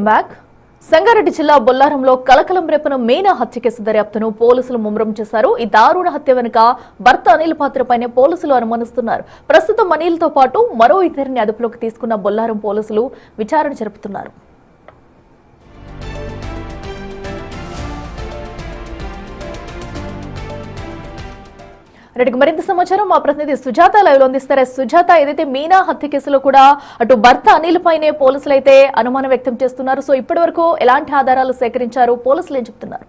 Welcome back. Sangareddy జిల్లా బొల్లారంలో కలకలం రేపున మీనా హత్య కేసు దర్యాప్తును పోలీసులు ముమ్మరం చేశారు. ఈ దారుణ హత్య వెనుక భర్త అనిల్ పాత్రపైనే పోలీసులు అనుమానిస్తున్నారు. ప్రస్తుతం అనిల్తో పాటు మరో ఇద్దరిని అదుపులోకి తీసుకున్న బొల్లారం పోలీసులు విచారణ జరుపుతున్నారు. రెడ్డికి మరింత సమాచారం మా ప్రతినిధి సుజాత లైవ్ లో అందిస్తారు. సుజాత, ఏదైతే మీనా హత్య కేసులో కూడా అటు భర్త అనిల్ పైనే పోలీసులు అయితే అనుమానం వ్యక్తం చేస్తున్నారు. సో ఇప్పటి వరకు ఎలాంటి ఆధారాలు సేకరించారు, పోలీసులు ఏం చెప్తున్నారు?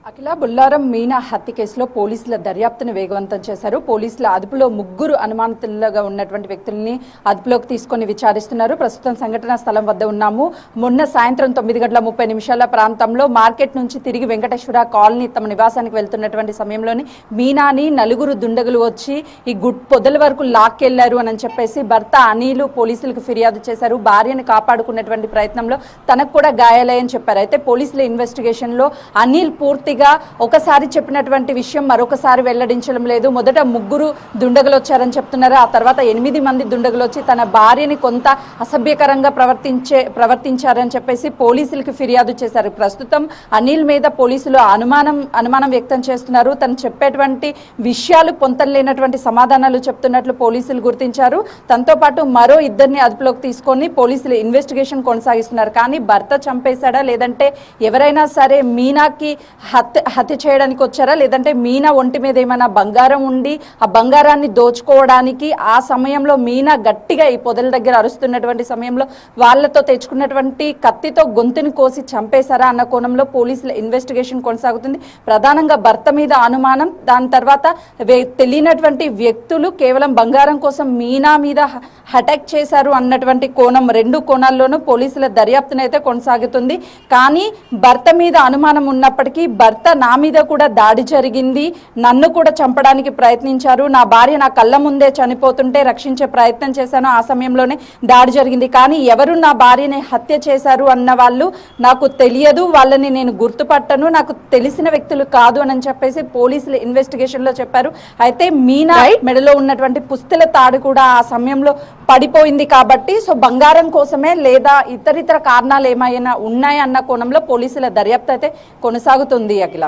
అఖిల, బొల్లారం మీనా హత్య కేసులో పోలీసుల దర్యాప్తును వేగవంతం చేశారు. పోలీసుల అదుపులో 3 అనుమానితులుగా ఉన్నటువంటి వ్యక్తుల్ని అదుపులోకి తీసుకొని విచారిస్తున్నారు. ప్రస్తుతం సంఘటనా స్థలం వద్ద ఉన్నాము. మొన్న సాయంత్రం 9:30 ప్రాంతంలో మార్కెట్ నుంచి తిరిగి వెంకటేశ్వర కాలనీ తమ నివాసానికి వెళ్తున్నటువంటి సమయంలోని మీనాని 4 దుండగులు వచ్చి ఈ పొదల వరకు లాక్కెళ్లారు అని చెప్పేసి భర్త అనిల్ పోలీసులకు ఫిర్యాదు చేశారు. భార్యను కాపాడుకున్నటువంటి ప్రయత్నంలో తనకు కూడా గాయాలయ్యని చెప్పారు. అయితే పోలీసుల ఇన్వెస్టిగేషన్ లో అనిల్ పూర్తిగా ఒకసారి చెప్పినటువంటి విషయం మరొకసారి వెల్లడించడం లేదు. మొదట 3 దుండగులు వచ్చారని చెప్తున్నారు. ఆ తర్వాత 8 మంది దుండగులు వచ్చి తన భార్యని కొంత అసభ్యకరంగా ప్రవర్తించారని చెప్పేసి పోలీసులకు ఫిర్యాదు చేశారు. ప్రస్తుతం అనిల్ మీద పోలీసులు అనుమానం వ్యక్తం చేస్తున్నారు. తను చెప్పేటువంటి విషయాలు పొంతలేనటువంటి సమాధానాలు చెప్తున్నట్లు పోలీసులు గుర్తించారు. తనతో పాటు మరో 2ని అదుపులోకి తీసుకొని పోలీసులు ఇన్వెస్టిగేషన్ కొనసాగిస్తున్నారు. కానీ భర్త చంపేశాడా, లేదంటే ఎవరైనా సరే మీనాకి హత్య చేయడానికి వచ్చారా, లేదంటే మీనా ఒంటి మీద ఏమైనా బంగారం ఉండి ఆ బంగారాన్ని దోచుకోవడానికి ఆ సమయంలో మీనా గట్టిగా ఈ పొదల దగ్గర అరుస్తున్నటువంటి సమయంలో వాళ్ళతో తెచ్చుకున్నటువంటి కత్తితో గొంతుని కోసి చంపేశారా అన్న కోణంలో పోలీసుల ఇన్వెస్టిగేషన్ కొనసాగుతుంది. ప్రధానంగా భర్త మీద అనుమానం, దాని తర్వాత తెలియనటువంటి వ్యక్తులు కేవలం బంగారం కోసం మీనా మీద అటాక్ చేశారు అన్నటువంటి కోణం, 2 కోణాల్లోనూ పోలీసుల దర్యాప్తునైతే కొనసాగుతుంది. కానీ భర్త మీద అనుమానం ఉన్నప్పటికీ భర్త నా మీద కూడా దాడి జరిగింది, నన్ను కూడా చంపడానికి ప్రయత్నించారు, నా భార్య నా కళ్ళ ముందే చనిపోతుంటే రక్షించే ప్రయత్నం చేశాను, ఆ సమయంలోనే దాడి జరిగింది, కానీ ఎవరు నా భార్యని హత్య చేశారు అన్న వాళ్ళు నాకు తెలియదు, వాళ్ళని నేను గుర్తుపట్టను, నాకు తెలిసిన వ్యక్తులు కాదు అని చెప్పేసి పోలీసులు ఇన్వెస్టిగేషన్ లో చెప్పారు. అయితే మీనా మెడలో ఉన్నటువంటి పుస్తల తాడు కూడా ఆ సమయంలో పడిపోయింది కాబట్టి సో బంగారం కోసమే లేదా ఇతరితర కారణాలు ఏమైనా ఉన్నాయన్న కోణంలో పోలీసుల దర్యాప్తు అయితే కొనసాగుతుంది. అఖిల.